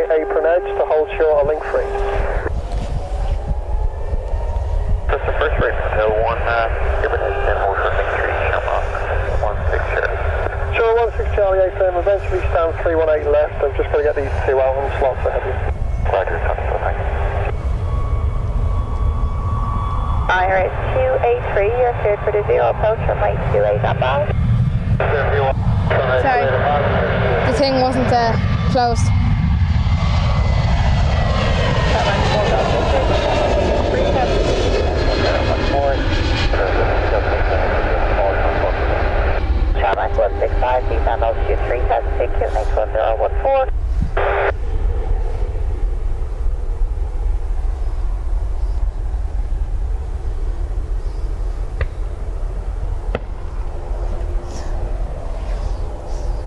right apron edge to hold short or link free. That's the first right hotel 1, apron edge, then hold short link free, Shamrock 16 Charlie. Sure, 16 Charlie, A-firm, eventually stand 318 left. I've just got to get these two out on slots ahead of you. Roger, copy, so thanks. Iris 283, you're cleared for the 0 approach runway 28 outbound. Sorry, the thing wasn't closed. Shamrock 165, descend altitude 3, test ticket, next 1014.